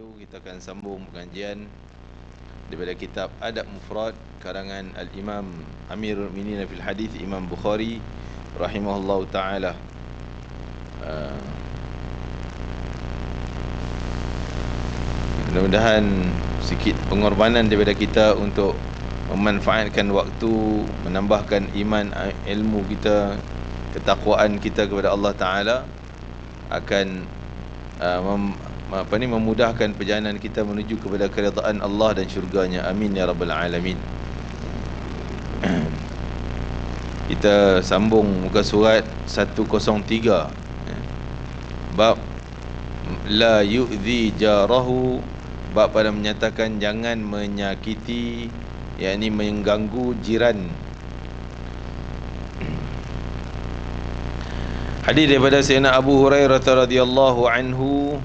wabarakatuh. Kita akan sambung pengajian daripada kitab Adab Mufrad karangan Al-Imam Amirul Mu'minin fil Hadis Imam Bukhari rahimahullahu taala. Mudah-mudahan sikit pengorbanan daripada kita untuk memanfaatkan waktu, menambahkan iman, ilmu kita, ketakwaan kita kepada Allah Ta'ala akan memudahkan perjalanan kita menuju kepada keridaan Allah dan syurganya. Amin ya rabbal alamin. Kita sambung muka surat 103, bab la yu'zi jarahu, bab pada menyatakan jangan menyakiti, yakni mengganggu jiran. Hadis daripada Sayyidina Abu Hurairah radhiyallahu anhu,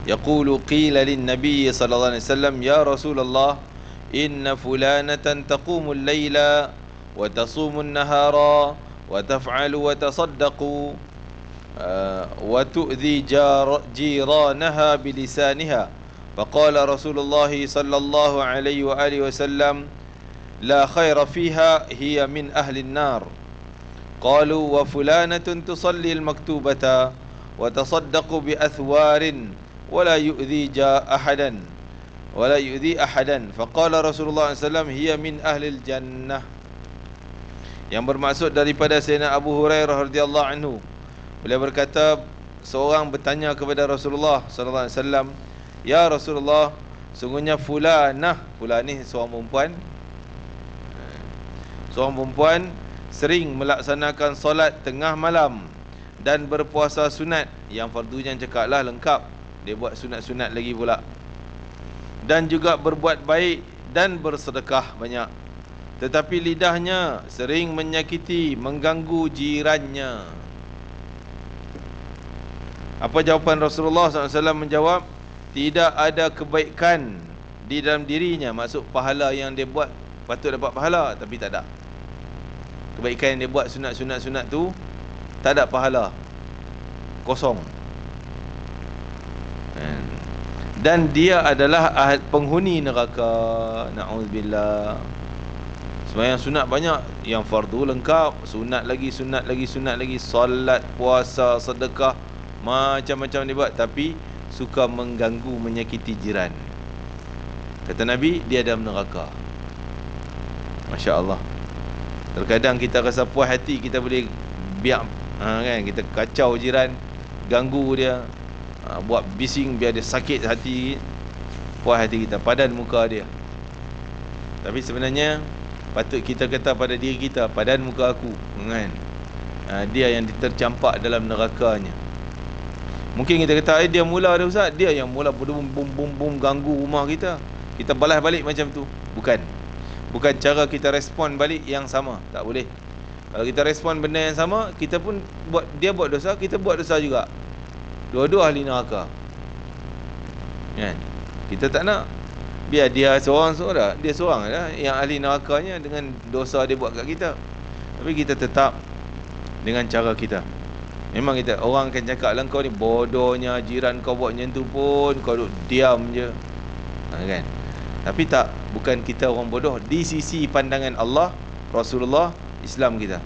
yaqulu qila lin nabiy sallallahu alaihi wasallam ya Rasulullah inna fulanatan taqumu al-laila wa tasumu an-nahara wa taf'alu wa tasaddaqu wa tu'dhi jiranaha bilisaniha. Faqala Rasulullah sallallahu alaihi wa alihi wasallam la khaira fiha hiya min ahli an-nar. Qalu wa fulanatun tusalli al-maktubata wa tasaddaqu bi athwarin wa la yu'dhi ahadan wa la yu'dhi ahadan. Faqala Rasulullah sallallahu alaihi wasallam hiya min ahli al-jannah. Yang bermaksud daripada Sayyidina Abu Hurairah radhiyallahu anhu, beliau berkata, seorang bertanya kepada Rasulullah sallallahu alaihi wasallam, ya Rasulullah, sungguhnya fulanah ni seorang perempuan sering melaksanakan solat tengah malam dan berpuasa sunat. Yang fardunya cakaplah lengkap, dia buat sunat-sunat lagi pula, dan juga berbuat baik dan bersedekah banyak, tetapi lidahnya sering menyakiti, mengganggu jirannya. Apa jawapan Rasulullah SAW? Menjawab, tidak ada kebaikan di dalam dirinya. Maksud pahala yang dia buat, patut dapat pahala, tapi tak ada kebaikan yang dia buat. Sunat-sunat tu tak ada pahala, kosong. Dan dia adalah penghuni neraka. Na'udzubillah. Sembahyang sunat banyak, yang fardu lengkap, sunat lagi, solat, puasa, sedekah, macam-macam dia buat, tapi suka mengganggu, menyakiti jiran. Kata Nabi, dia dalam neraka. Masya Allah. Terkadang kita rasa puas hati, kita boleh biar kan, kita kacau jiran, ganggu dia, buat bising biar dia sakit hati, puas hati kita, padan muka dia. Tapi sebenarnya patut kita kata pada diri kita, padan muka aku kan, dia yang tercampak dalam nerakanya. Mungkin kita kata, dia mula dah Ustaz, dia yang mula bum ganggu rumah kita, kita balas balik macam tu. Bukan cara kita respon balik yang sama. Tak boleh. Kalau kita respon benda yang sama, kita pun dia buat dosa, kita buat dosa juga. Dua-dua ahli neraka kan? Kita tak nak. Biar dia seorang lah yang ahli nerakanya dengan dosa dia buat kat kita. Tapi kita tetap dengan cara kita. Memang kita, orang akan cakap lah, kau ni bodohnya, jiran kau buat macam tu pun kau duduk diam je, kan? Tapi tak, bukan kita orang bodoh di sisi pandangan Allah, Rasulullah, Islam kita.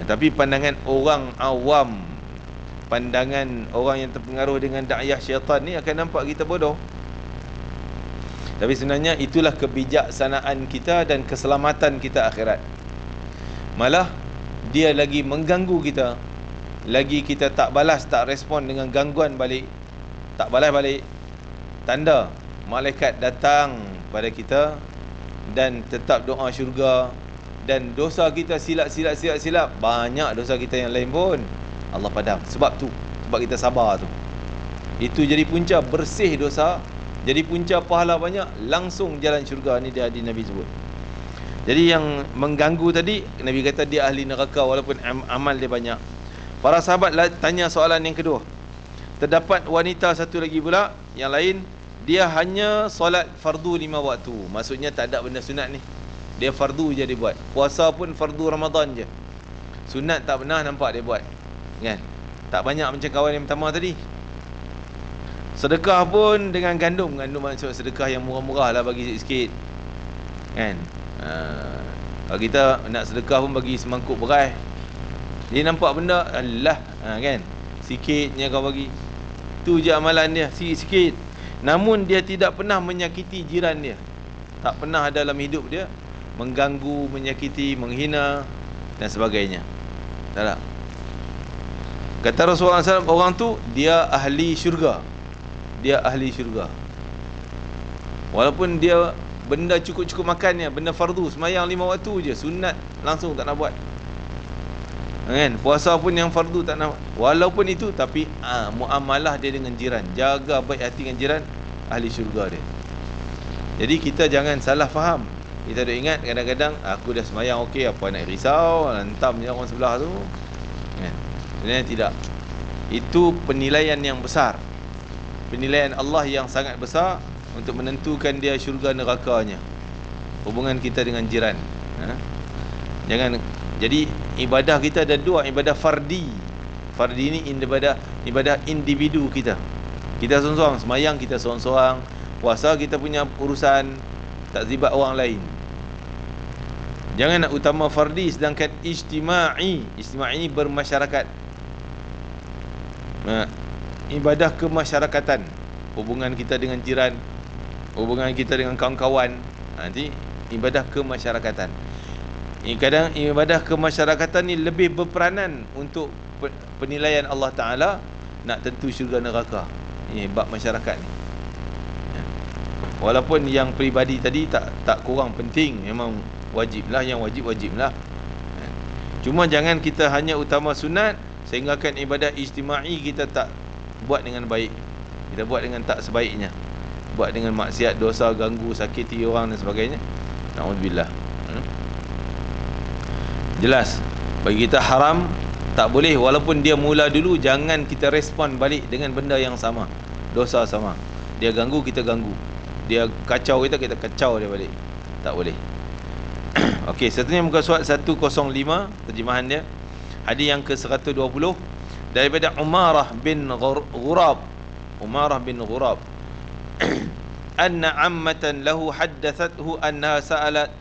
Tapi pandangan orang awam, pandangan orang yang terpengaruh dengan da'iyah syaitan ni akan nampak kita bodoh. Tapi sebenarnya itulah kebijaksanaan kita dan keselamatan kita akhirat. Malah dia lagi mengganggu kita, lagi kita tak balas, tak respon dengan gangguan balik, tak balas balik, tanda malaikat datang pada kita dan tetap doa syurga. Dan dosa kita silap, banyak dosa kita yang lain pun Allah padam. Sebab kita sabar tu. Itu jadi punca bersih dosa, jadi punca pahala banyak, langsung jalan syurga. Ni dia hadis Nabi sebut. Jadi yang mengganggu tadi, Nabi kata dia ahli neraka walaupun amal dia banyak. Para sahabat tanya soalan yang kedua. Terdapat wanita satu lagi pula, yang lain, dia hanya solat fardu 5 waktu. Maksudnya tak ada benda sunat ni, dia fardu je dia buat. Puasa pun fardu Ramadan je, sunat tak pernah nampak dia buat, kan? Tak banyak macam kawan yang pertama tadi. Sedekah pun dengan gandum maksud sedekah yang murah-murah lah, bagi sikit kan. Kalau kita nak sedekah pun bagi semangkuk beras, dia nampak benda Allah kan, sikitnya kau bagi, tu je amalan dia, sikit-sikit. Namun dia tidak pernah menyakiti jiran dia, tak pernah dalam hidup dia mengganggu, menyakiti, menghina dan sebagainya. Tak? Kata Rasulullah SAW, orang tu dia ahli syurga. Dia ahli syurga. Walaupun dia benda cukup-cukup makannya, benda fardu, semayang 5 waktu je, sunat langsung tak nak buat. Kan? Puasa pun yang fardu tak nak. Walaupun itu, tapi muamalah dia dengan jiran, jaga baik hati dengan jiran, ahli syurga dia. Jadi kita jangan salah faham. Kita dah ingat kadang-kadang aku dah semayang okey, apa nak risau, hantam je orang sebelah tu kan? Sebenarnya tidak. Itu penilaian yang besar, penilaian Allah yang sangat besar untuk menentukan dia syurga nerakanya. Hubungan kita dengan jiran. Jangan. Jadi ibadah kita ada dua, ibadah fardi. Fardi ni ibadah individu kita. Kita seorang-seorang, semayang kita seorang-seorang, puasa kita punya urusan, tak zibat orang lain. Jangan nak utama fardi sedangkan ijtima'i. Ijtima'i ni bermasyarakat. Ibadah kemasyarakatan, hubungan kita dengan jiran, hubungan kita dengan kawan-kawan, nanti ibadah kemasyarakatan. Kadang ibadah kemasyarakatan ni lebih berperanan untuk penilaian Allah Ta'ala nak tentu syurga neraka. Ini bab masyarakat ni. Walaupun yang peribadi tadi tak kurang penting, memang wajiblah, yang wajiblah. Cuma jangan kita hanya utama sunat sehinggakan ibadah ijtima'i kita tak buat dengan baik. Kita buat dengan tak sebaiknya, buat dengan maksiat, dosa, ganggu, sakiti orang dan sebagainya. Na'udzubillah. Jelas bagi kita haram, tak boleh. Walaupun dia mula dulu, jangan kita respon balik dengan benda yang sama, dosa sama. Dia ganggu, kita ganggu. Dia kacau kita, kita kacau dia balik. Tak boleh. Okey, seterusnya muka surat 105, terjemahan dia. Hadis yang ke-120 daripada Umarah bin Ghurab. Umarah bin Ghurab. Anna ammatan lahu haddathathu annaha sa'alat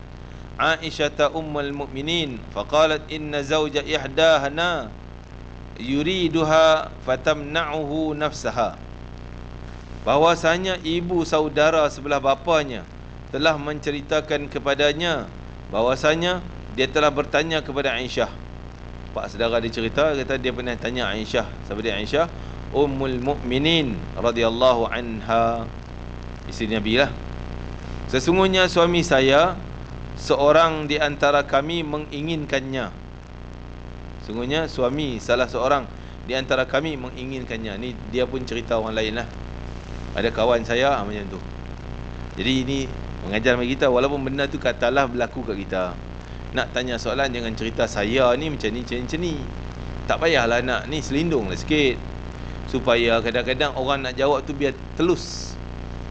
Aisyah ummul mu'minin faqalat inna zawja ihdahana yuriduha fatamna'uhu nafsaha. Bahwasanya ibu saudara sebelah bapanya telah menceritakan kepadanya bahwasanya dia telah bertanya kepada Aisyah. Pak saudara dia cerita, kata dia pernah tanya Aisyah. Siapa dia Aisyah? Ummul Mukminin radhiyallahu anha, isteri Nabi lah. Sesungguhnya suami saya, seorang di antara kami menginginkannya. Sesungguhnya suami salah seorang di antara kami menginginkannya. Ni dia pun cerita orang lain lah. Ada kawan saya macam tu. Jadi ini mengajar bagi kita, walaupun benda tu katalah berlaku kat kita, nak tanya soalan jangan cerita saya ni macam ni, macam ni. Tak payahlah nak ni, selindunglah sikit. Supaya kadang-kadang orang nak jawab tu biar telus.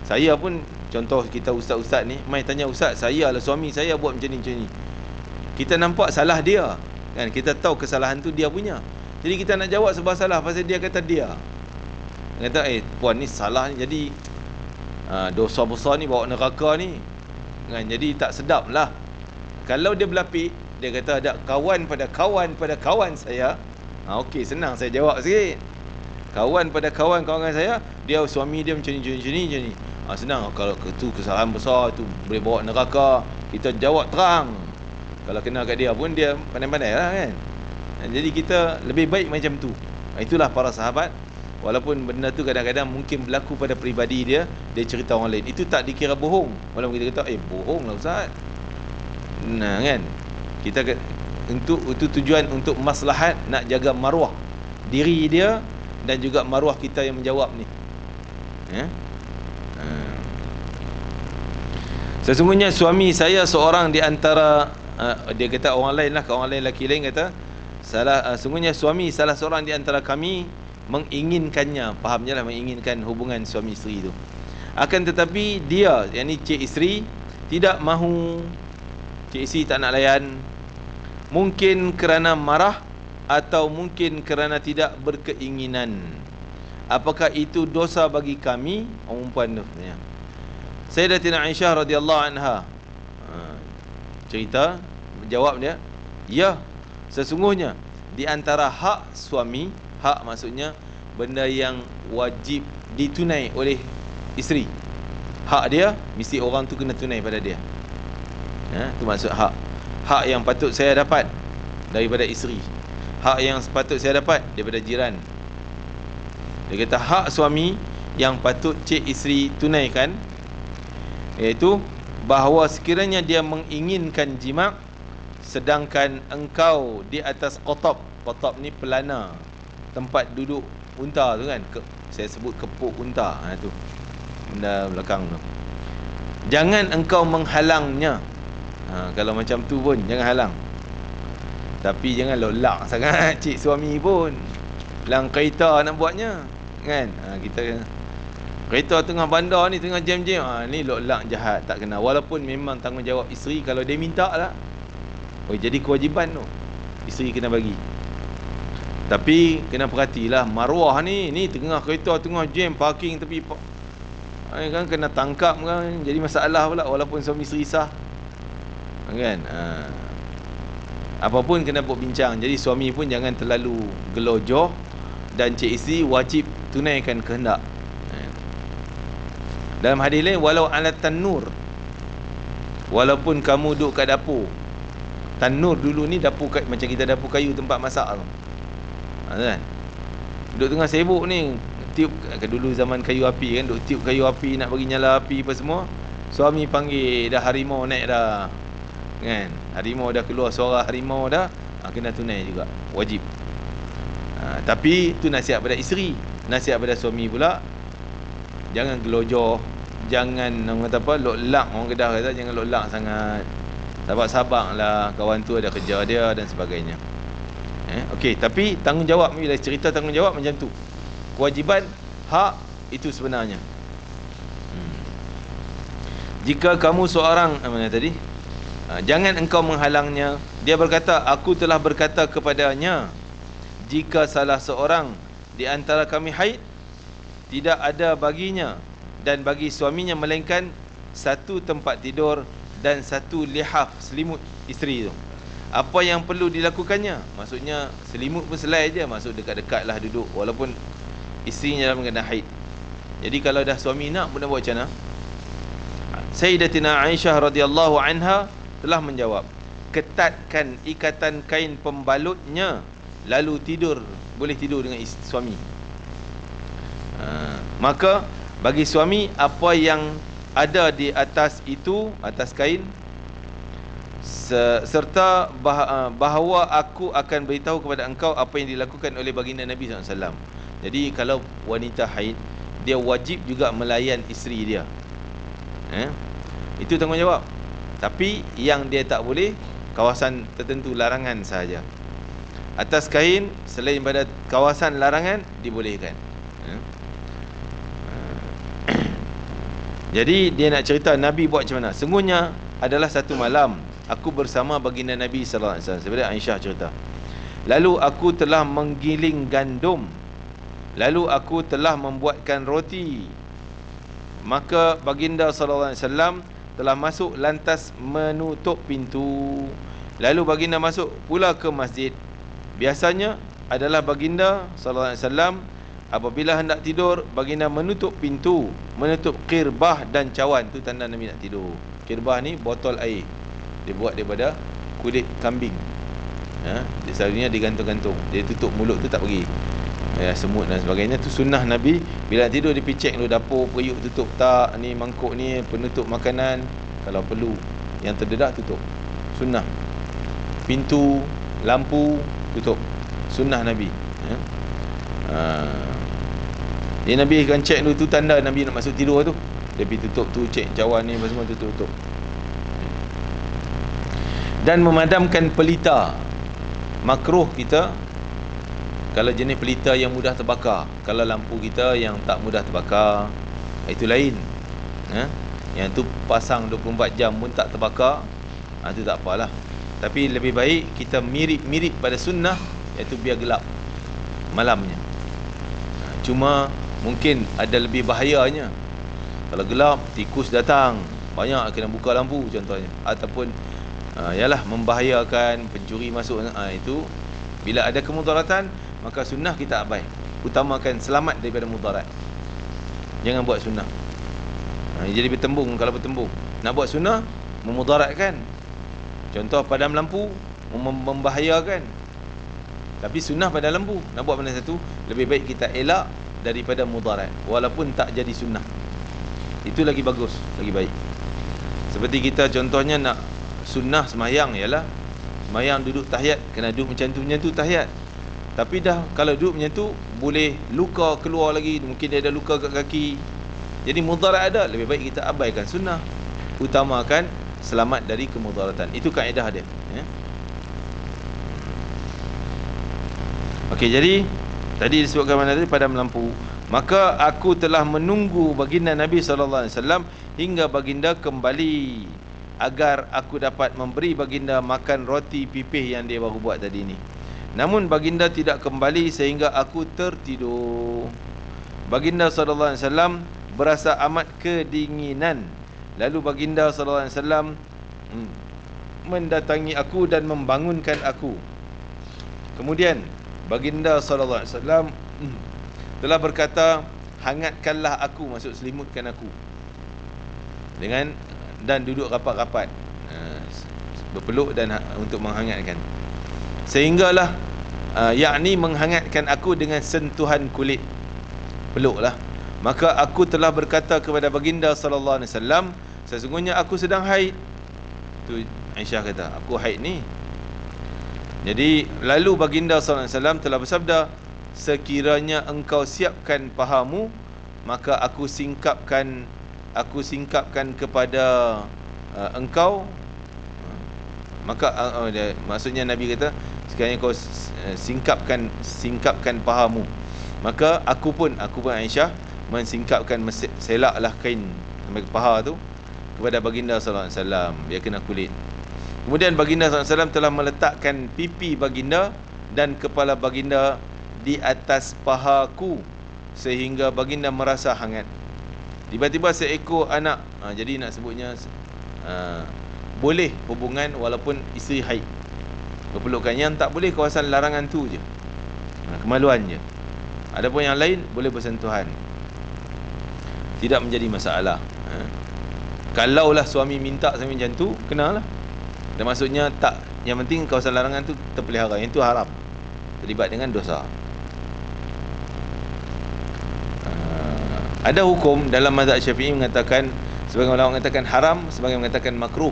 Saya pun, contoh kita ustaz-ustaz ni, mai tanya ustaz, saya lah suami saya buat macam ni. Kita nampak salah dia kan, kita tahu kesalahan tu dia punya. Jadi kita nak jawab sebab salah pasal dia kata dia. Kata puan ni salah ni, jadi dosa besar ni bawa neraka ni kan, jadi tak sedap lah. Kalau dia berlapik, dia kata ada kawan pada kawan saya, okey, senang saya jawab sikit. Kawan pada kawan saya, dia suami dia macam ni. Senang. Kalau itu kesalahan besar, tu boleh bawa neraka, kita jawab terang. Kalau kena kat dia pun dia pandai-pandai lah kan. Jadi kita lebih baik macam tu. Itulah para sahabat. Walaupun benda tu kadang-kadang mungkin berlaku pada peribadi dia, dia cerita orang lain, itu tak dikira bohong. Walaupun kita kata bohong lah ustaz. Nah kan, kita untuk itu tujuan untuk maslahat, nak jaga maruah diri dia dan juga maruah kita yang menjawab ni. Sesungguhnya suami saya seorang di antara dia kata orang lain lah, orang lain lelaki lain kata sesungguhnya suami salah seorang di antara kami menginginkannya. Fahamnya lah, menginginkan hubungan suami isteri tu. Akan tetapi dia, yakni cik isteri, tidak mahu. Cik isteri tak nak layan, mungkin kerana marah atau mungkin kerana tidak berkeinginan. apakah itu dosa bagi kami? Orang perempuan tu tanya. Sayyidatina Aisyah radhiyallahu anha cerita, jawab dia, ya, sesungguhnya di antara hak suami, hak maksudnya benda yang wajib ditunai oleh isteri. Hak dia mesti orang tu kena tunai pada dia. Itu maksud hak. Hak yang patut saya dapat daripada isteri, hak yang patut saya dapat daripada jiran. Dia kata hak suami yang patut cik isteri tunaikan, iaitu bahawa sekiranya dia menginginkan jima', sedangkan engkau di atas qatab. Qatab ni pelana, tempat duduk unta tu kan, saya sebut kepuk unta, tu benda belakang tu. Jangan engkau menghalangnya. Kalau macam tu pun jangan halang. Tapi jangan lolak sangat cik suami pun. Lang kereta nak buatnya kan. Kita kereta tengah bandar ni, tengah jam-jam, ni lolak jahat, tak kena. Walaupun memang tanggungjawab isteri, kalau dia minta lah, jadi kewajipan tu isteri kena bagi. Tapi kena perhatilah maruah ni tengah kereta, tengah jam, parking tepi kan, kena tangkap kan, jadi masalah pula walaupun suami isteri sah kan. Apapun kena buat bincang. Jadi suami pun jangan terlalu gelojoh, dan cik isteri wajib tunaikan kehendak. Dalam hadis lain, walau ala tanur, walaupun kamu duduk kat dapur. Tanur dulu ni dapur, macam kita dapur kayu tempat masak tu, kan? Duduk tengah sibuk ni, tiup, dulu zaman kayu api kan, duduk tiup kayu api, nak bagi nyala api apa semua. Suami panggil, dah harimau naik dah kan, harimau dah keluar, suara harimau dah, kena tunai juga, wajib. Tapi tu nasihat pada isteri. Nasihat pada suami pula, jangan gelojoh, jangan orang kata apa, lolak, orang Kedah kata jangan lolak sangat. Sabar-sabar lah, kawan tu ada kerja dia dan sebagainya. Okey, tapi tanggungjawab, bila cerita tanggungjawab macam tu, kewajipan, hak itu sebenarnya. Jika kamu seorang, mana tadi? Jangan engkau menghalangnya. Dia berkata, aku telah berkata kepadanya, jika salah seorang di antara kami haid, tidak ada baginya dan bagi suaminya melainkan satu tempat tidur dan satu lihaf, selimut isteri tu. Apa yang perlu dilakukannya? Maksudnya selimut pun selai je, masuk dekat-dekat lah duduk, walaupun isterinya dalam keadaan haid. Jadi kalau dah suami nak, pun nak buat macam mana? Sayyidatina Aisyah radhiyallahu anha telah menjawab, ketatkan ikatan kain pembalutnya, lalu tidur, boleh tidur dengan suami. Maka bagi suami, apa yang ada di atas itu, atas kain, serta bahawa aku akan beritahu kepada engkau apa yang dilakukan oleh baginda Nabi SAW. Jadi kalau wanita haid, dia wajib juga melayan isteri dia. Itu tanggungjawab. Tapi yang dia tak boleh, kawasan tertentu, larangan sahaja. Atas kain, selain pada kawasan larangan, dibolehkan. Jadi dia nak cerita Nabi buat macam mana. Sungguhnya adalah satu malam aku bersama baginda Nabi sallallahu alaihi wasallam. Sebenarnya Aisyah cerita, lalu aku telah menggiling gandum, lalu aku telah membuatkan roti. Maka baginda sallallahu alaihi wasallam telah masuk lantas menutup pintu. Lalu baginda masuk pula ke masjid. Biasanya adalah baginda sallallahu alaihi wasallam apabila hendak tidur, baginda menutup pintu, menutup qirbah dan cawan. Tu tanda Nabi nak tidur. Qirbah ni botol air, dia buat daripada kulit kambing. Dia selalunya digantung-gantung. Dia tutup mulut tu, tak bagi semut dan sebagainya. Tu sunnah Nabi. Bila tidur dia picek dulu dapur, periuk tutup tak, ni mangkuk ni penutup makanan, kalau perlu. Yang terdedah tutup, sunnah. Pintu, lampu tutup, sunnah Nabi. Dia Nabi akan cek dulu, tu tanda Nabi nak masuk tidur tu. Dia pergi tutup tu, cek cawan ni semua tutup. Dan memadamkan pelita. Makruh kita kalau jenis pelita yang mudah terbakar. Kalau lampu kita yang tak mudah terbakar, itu lain. Yang tu pasang 24 jam pun tak terbakar, itu tak apalah. Tapi lebih baik kita mirip-mirip pada sunnah, iaitu biar gelap malamnya. Cuma mungkin ada lebih bahayanya. Kalau gelap, tikus datang, banyak kena buka lampu contohnya. Ataupun yalah, membahayakan, pencuri masuk. Itu bila ada kemudaratan, maka sunnah kita abai. Utamakan selamat daripada mudarat. Jangan buat sunnah. Jadi bertembung. Kalau bertembung nak buat sunnah, memudaratkan. Contoh padam lampu, membahayakan. Tapi sunnah pada lampu, nak buat mana satu, lebih baik kita elak daripada mudarat, walaupun tak jadi sunnah. Itu lagi bagus, lagi baik. Seperti kita contohnya nak sunnah semayang, ialah semayang duduk tahiyat, kena duduk macam tu tahiyat. Tapi dah kalau duduk macam tu, boleh luka keluar lagi, mungkin dia ada luka kat kaki. Jadi mudarat ada, lebih baik kita abaikan sunnah. Utamakan selamat dari kemudaratan. Itu kaedah dia, ya. Okey, jadi tadi disebutkan mana tadi, padam lampu. Maka aku telah menunggu baginda Nabi SAW hingga baginda kembali, agar aku dapat memberi baginda makan roti pipih yang dia baru buat tadi ni. Namun baginda tidak kembali sehingga aku tertidur. Baginda SAW berasa amat kedinginan. Lalu baginda SAW mendatangi aku dan membangunkan aku. Kemudian baginda SAW telah berkata, hangatkanlah aku, maksud selimutkan aku dengan, dan duduk rapat-rapat, berpeluk dan untuk menghangatkan. Sehinggalah yakni menghangatkan aku dengan sentuhan kulit, peluklah. Maka aku telah berkata kepada baginda SAW, sesungguhnya aku sedang haid. Tu Aisyah kata, aku haid ni. Jadi lalu baginda SAW telah bersabda, sekiranya engkau siapkan pahamu, maka aku singkapkan kepada engkau. Maka maksudnya Nabi kata, sekiranya kau singkapkan pahamu, maka aku pun Aisyah mensingkapkan, selaklah kain sampai ke paha tu kepada baginda SAW, dia kena kulit. Kemudian baginda SAW telah meletakkan pipi baginda dan kepala baginda di atas pahaku sehingga baginda merasa hangat. Tiba-tiba seekor anak, jadi nak sebutnya boleh hubungan walaupun isteri haid, berpelukan. Yang tak boleh kawasan larangan tu je, kemaluan je. Adapun yang lain boleh bersentuhan, tidak menjadi masalah. Kalaulah suami minta sampai macam tu, kenalah. Dan maksudnya tak, yang penting kawasan larangan tu terpelihara, yang tu haram, terlibat dengan dosa. Ada hukum dalam mazhab Syafi'i mengatakan, sebagian ulama mengatakan haram, sebagian mengatakan makruh.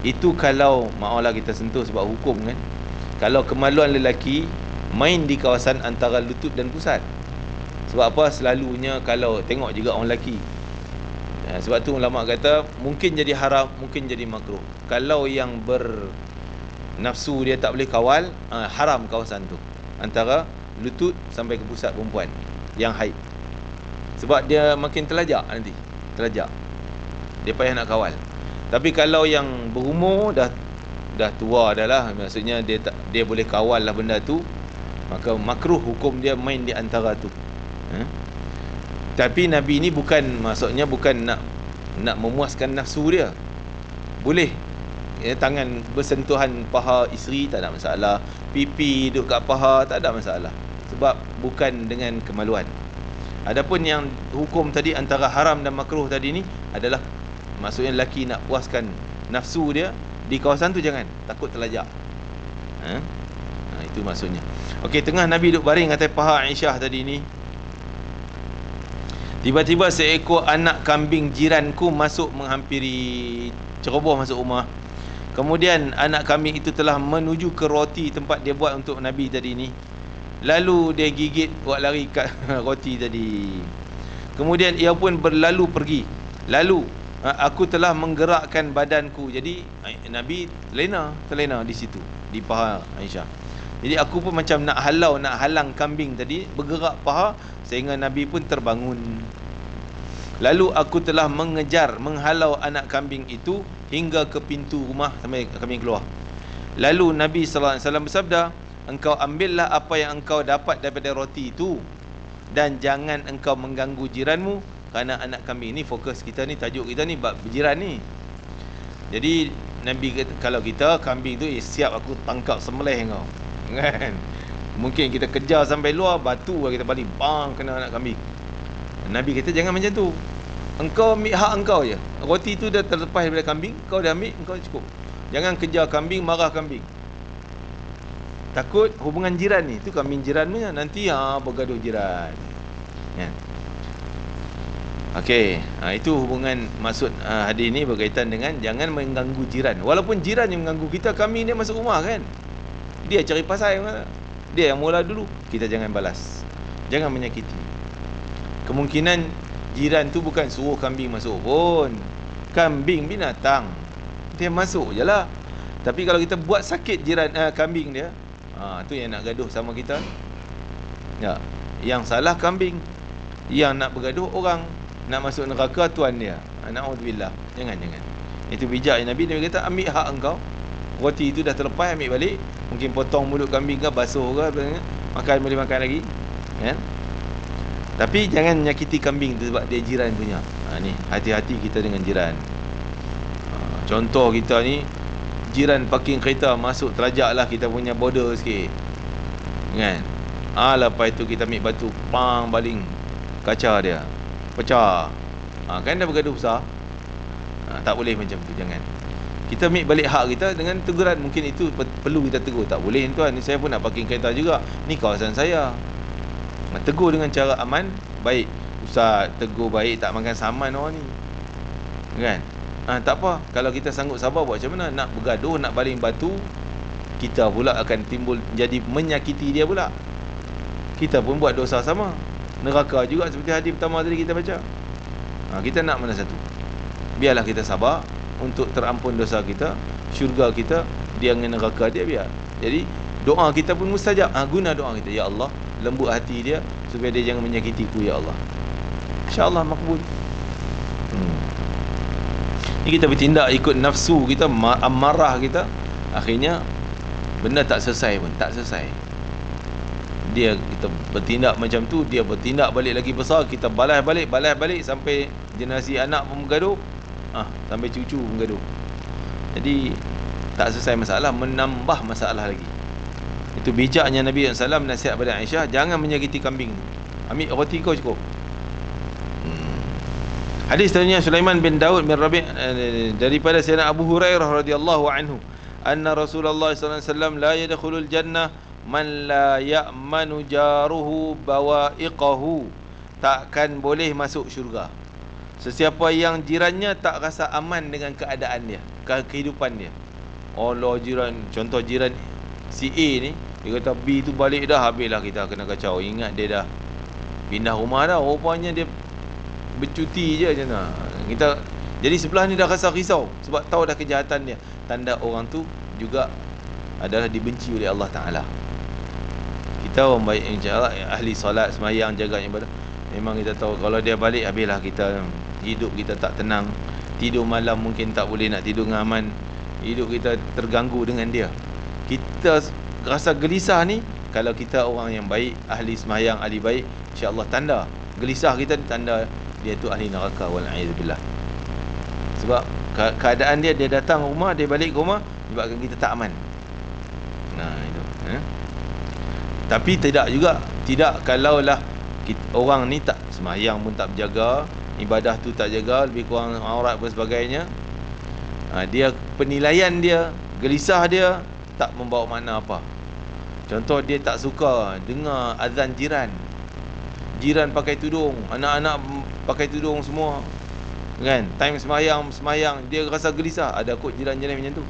Itu kalau maaflah kita sentuh sebab hukum kan. Kalau kemaluan lelaki main di kawasan antara lutut dan pusat. Sebab apa? Selalunya kalau tengok juga orang lelaki, sebab tu ulama kata mungkin jadi haram, mungkin jadi makruh. Kalau yang bernafsu dia tak boleh kawal, haram kawasan tu, antara lutut sampai ke pusat perempuan yang haid. Sebab dia makin terlajak nanti, dia payah nak kawal. Tapi kalau yang berumur dah tua dah lah, maksudnya dia boleh kawal lah benda tu, maka makruh hukum dia main di antara tu. Tapi Nabi ni maksudnya bukan nak memuaskan nafsu dia. Boleh tangan bersentuhan paha isteri, tak ada masalah. Pipi duduk kat paha, tak ada masalah, sebab bukan dengan kemaluan. Adapun yang hukum tadi antara haram dan makruh tadi ni adalah maksudnya lelaki nak puaskan nafsu dia di kawasan tu, jangan, takut terlajak. Itu maksudnya. Okey, tengah Nabi duduk baring atas paha Aisyah tadi ni, tiba-tiba seekor anak kambing jiranku masuk menghampiri, ceroboh masuk rumah. Kemudian anak kambing itu telah menuju ke roti tempat dia buat untuk Nabi tadi ni. Lalu dia gigit, buat lari kat roti tadi. Kemudian ia pun berlalu pergi. Lalu aku telah menggerakkan badanku. Jadi Nabi terlena di situ, di paha Aisyah. Jadi aku pun macam nak halang kambing tadi, bergerak paha, sehingga Nabi pun terbangun. Lalu aku telah menghalau anak kambing itu hingga ke pintu rumah sampai kambing keluar. Lalu Nabi SAW bersabda, engkau ambillah apa yang engkau dapat daripada roti itu. dan jangan engkau mengganggu jiranmu kerana anak kambing. Ni fokus kita ni, tajuk kita ni bab berjiran ni. Jadi Nabi kata, kalau kita kambing tu siap aku tangkap sembelih kau, kan? Mungkin kita kejar sampai luar, batu lah kita balik, bang, kena anak kambing. Nabi kata jangan macam tu. Engkau ambil hak engkau je. Roti tu dah terlepas daripada kambing, kau dah ambil, engkau cukup. Jangan kejar kambing, marah kambing. Takut hubungan jiran ni, tu kambing jiran punya, nanti bergaduh jiran. Ya. Okey, itu hubungan maksud hadis ni berkaitan dengan jangan mengganggu jiran. Walaupun jiran yang mengganggu kita, kambing dia masuk rumah kan. Dia cari pasal, dia yang mula dulu, kita jangan balas. Jangan menyakiti. Kemungkinan jiran tu bukan suruh kambing masuk pun. Kambing binatang, dia masuk je lah. Tapi kalau kita buat sakit jiran kambing dia, tu yang nak gaduh sama kita. Ya, yang salah kambing, yang nak bergaduh orang, nak masuk neraka tuan dia. Na'udzubillah. Jangan. Itu bijaknya Nabi. Nabi kata ambil hak engkau. Roti itu dah terlepas, ambil balik. Mungkin potong mulut kambing ke, basuh ke, makan, boleh makan lagi, kan? Tapi jangan menyakiti kambing tu sebab dia jiran punya. Ni hati-hati kita dengan jiran. Contoh kita ni, jiran parking kereta masuk, terajak lah kita punya border sikit, kan? Lepas itu kita ambil batu, pang, baling kaca dia, pecah. Kan dah bergaduh besar. Tak boleh macam tu, jangan. Kita ambil balik hak kita dengan teguran. Mungkin itu perlu kita tegur. Tak boleh tuan, ni saya pun nak parking kereta juga, ni kawasan saya. Tegur dengan cara aman, baik. Ustaz, tegur baik, tak makan saman orang ni, kan? Tak apa. Kalau kita sanggup sabar, buat macam mana? Nak bergaduh, nak baling batu, kita pula akan timbul jadi menyakiti dia pula. Kita pun buat dosa sama, neraka juga seperti hadis pertama tadi kita baca. Kita nak mana satu? Biarlah kita sabar untuk terampun dosa kita, syurga kita, dia dengan neraka dia biar. Jadi doa kita pun mustajab. Guna doa kita, ya Allah, lembut hati dia supaya dia jangan menyakitiku, ya Allah. InsyaAllah makbul. Ni kita bertindak ikut nafsu kita, amarah kita, akhirnya benda tak selesai pun, tak selesai. Kita bertindak macam tu, dia bertindak balik lagi besar, kita balas balik sampai generasi anak pun bergaduh, sampai cucu pun bergaduh. Jadi tak selesai masalah, menambah masalah lagi. Itu bijaknya Nabi SAW nasihat pada Aisyah, jangan menyakiti kambing. Ambil roti kau cukup. Hadis seterusnya, Sulaiman bin Daud bin Rabi' daripada Sayyidina Abu Hurairah radhiyallahu anhu, anna Rasulullah sallallahu alaihi wasallam la yadkhulul jannah man la ya'manu jaruhu bawa'iqahu. Takkan boleh masuk syurga sesiapa yang jirannya tak rasa aman dengan keadaan dia, kehidupan dia. Allah, jiran, contoh jiran si A ni, dia kata B tu balik dah, habislah kita kena kacau. Ingat dia dah pindah rumah dah, rupanya dia bercuti je macam mana. Kita jadi sebelah ni dah rasa risau sebab tahu dah kejahatan dia. Tanda orang tu juga adalah dibenci oleh Allah Ta'ala. Kita orang baik, insyaAllah, ahli solat, semayang, jaga ibadah, memang kita tahu kalau dia balik, habislah kita, hidup kita tak tenang. Tidur malam mungkin tak boleh nak tidur dengan aman. Hidup kita terganggu dengan dia. Kita rasa gelisah ni, kalau kita orang yang baik, ahli semayang, ahli baik, insyaAllah tanda gelisah kita, tanda dia tu ahli neraka, wal'aidzubillah. Sebab keadaan dia datang rumah, dia balik ke rumah, sebabkan kita tak aman. Itu Tapi tidak juga, tidak kalaulah orang ni tak semayang pun tak berjaga, ibadah tu tak jaga, lebih kurang aurat dan sebagainya, dia penilaian dia, gelisah dia tak membawa makna apa. Contoh, dia tak suka dengar azan jiran pakai tudung, anak-anak pakai tudung semua, kan? Time semayang dia rasa gelisah. Ada kot jiran-jiran macam tu,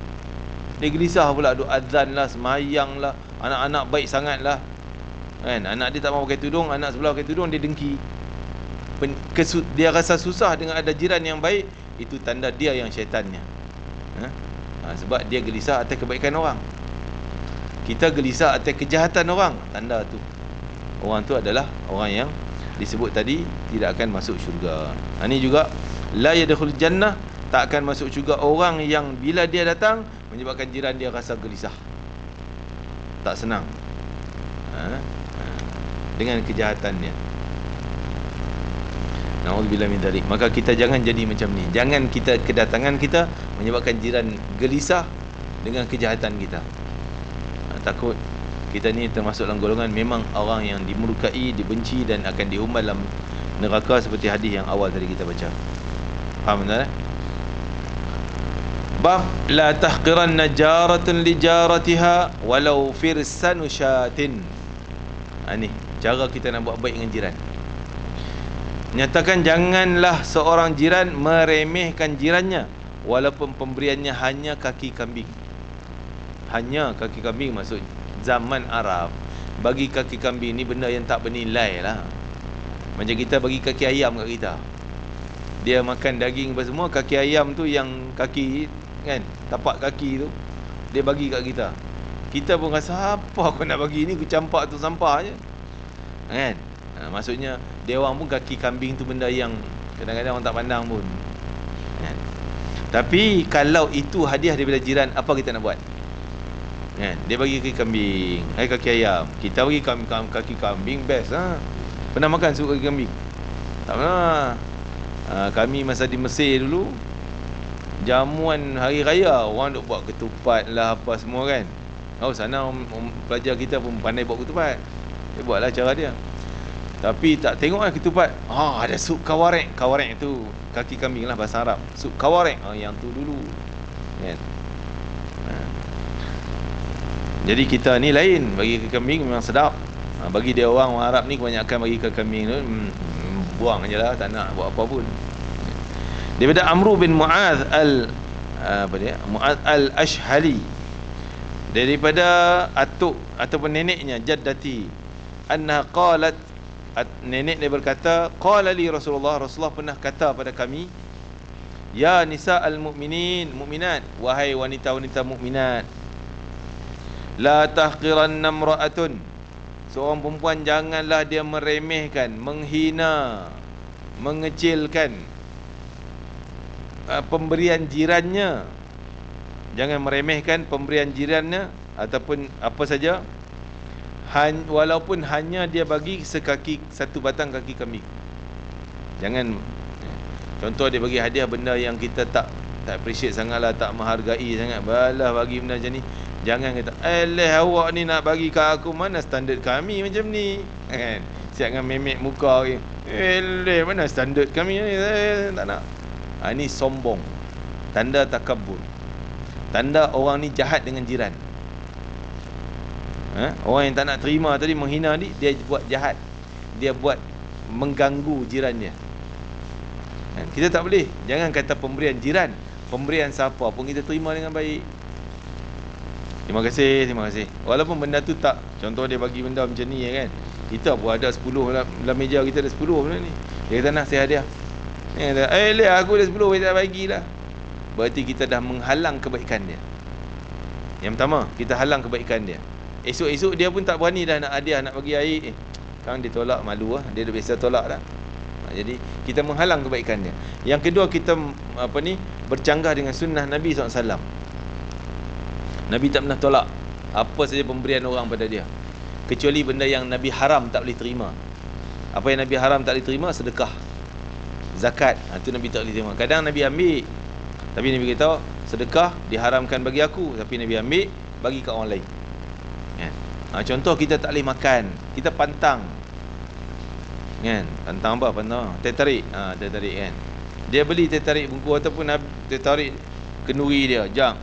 dia gelisah pula, duk azan lah, semayang lah, anak-anak baik sangat lah, kan? Anak dia tak mahu pakai tudung, anak sebelah pakai tudung, dia dengki. Dia rasa susah dengan ada jiran yang baik. Itu tanda dia yang syaitannya. Sebab dia gelisah atas kebaikan orang. Kita gelisah atas kejahatan orang, tanda tu orang tu adalah orang yang disebut tadi tidak akan masuk syurga. Ini juga la yadkhul jannah, tak akan masuk syurga orang yang bila dia datang menyebabkan jiran dia rasa gelisah, tak senang dengan kejahatannya. Na'udzubillah min dzalik. Maka kita jangan jadi macam ni. Jangan kita kedatangan kita menyebabkan jiran gelisah dengan kejahatan kita. Takut kita ni termasuk dalam golongan memang orang yang dimurkai, dibenci dan akan dihumbal dalam neraka seperti hadis yang awal tadi kita baca. Faham tak? Bab la tahqiranna jaratun li jaratiha walau firsanu syatin. Ni cara kita nak buat baik dengan jiran. Nyatakan janganlah seorang jiran meremehkan jirannya walaupun pemberiannya hanya kaki kambing. Hanya kaki kambing maksud zaman Arab. Bagi kaki kambing ni benda yang tak bernilai lah. Macam kita bagi kaki ayam kat kita. Dia makan daging apa semua, kaki ayam tu yang kaki kan, tapak kaki tu dia bagi kat kita. Kita pun rasa apa aku nak bagi ni, aku campak tu sampah je. Kan? Maksudnya dia orang pun kaki kambing tu benda yang kadang-kadang orang tak pandang pun. Kan? Tapi kalau itu hadiah daripada jiran, apa kita nak buat? Kan? Dia bagi kaki kambing, kaki ayam. Kita bagi kaki kambing best ha. Pernah makan sup kaki kambing? Tak pernah. Kami masa di Mesir dulu, jamuan hari raya orang duk buat ketupat lah apa semua kan. Oh sana pelajar kita pun pandai buat ketupat. Dia buatlah cara dia. Tapi tak tengok lah ketupat. Ada sup kawarek. Kawarek tu kaki kambing lah bahasa Arab. Sup kawarek. Yang tu dulu. Kan? Jadi kita ni lain. Bagi kaki kambing memang sedap. Bagi dia orang Arab ni kebanyakan bagi kaki kambing tu buang je lah. Tak nak buat apa pun. Daripada Amru bin Mu'adh Mu'adh al-Ashhali, daripada atuk ataupun neneknya, jaddati, anna qalat, nenek dia berkata, qala li Rasulullah pernah kata pada kami, ya nisa al-mu'minin, mu'minat, wahai wanita-wanita mukminat, la tahqiranna imra'atun, seorang perempuan janganlah dia meremehkan, menghina, mengecilkan pemberian jirannya. Jangan meremehkan pemberian jirannya ataupun apa saja, walaupun hanya dia bagi satu batang kaki kambing. Jangan, contoh dia bagi hadiah benda yang kita tak appreciate sangatlah, tak menghargai sangat, balah bagi benda macam ni. Jangan kata, awak ni nak bagi kat aku, mana standard kami macam ni. Kan? Siap dengan memek muka lagi. Mana standard kami ni, tak nak. Ini sombong. Tanda takabur. Tanda orang ni jahat dengan jiran. Orang yang tak nak terima tadi, menghina ni, dia buat jahat. Dia buat mengganggu jiran dia. Kita tak boleh. Jangan kata pemberian jiran, pemberian siapa pun kita terima dengan baik. Terima kasih. Walaupun benda tu tak, contoh dia bagi benda macam ni kan, kita pun ada 10 dalam meja kita ada 10 benda ni. Dia kata nak saya hadiah. Dia kata, aku ada 10 saya tak bagilah. Berarti kita dah menghalang kebaikan dia. Yang pertama, kita halang kebaikan dia. Esok-esok dia pun tak berani dah nak hadiah, nak bagi air. Sekarang dia tolak, malu lah. Dia dah biasa tolak dah. Jadi kita menghalang kebaikan dia. Yang kedua, kita bercanggah dengan sunnah Nabi SAW. Nabi tak pernah tolak apa saja pemberian orang pada dia, kecuali benda yang Nabi haram tak boleh terima. Apa yang Nabi haram tak boleh terima? Sedekah, zakat. Itu Nabi tak boleh terima. Kadang Nabi ambil, tapi Nabi kata sedekah diharamkan bagi aku, tapi Nabi ambil bagi kat orang lain. Contoh kita tak boleh makan, kita pantang kan. Pantang apa? Pantang teh tarik. Teh tarik kan, dia beli teh tarik bungkus ataupun teh tarik kenduri dia, jang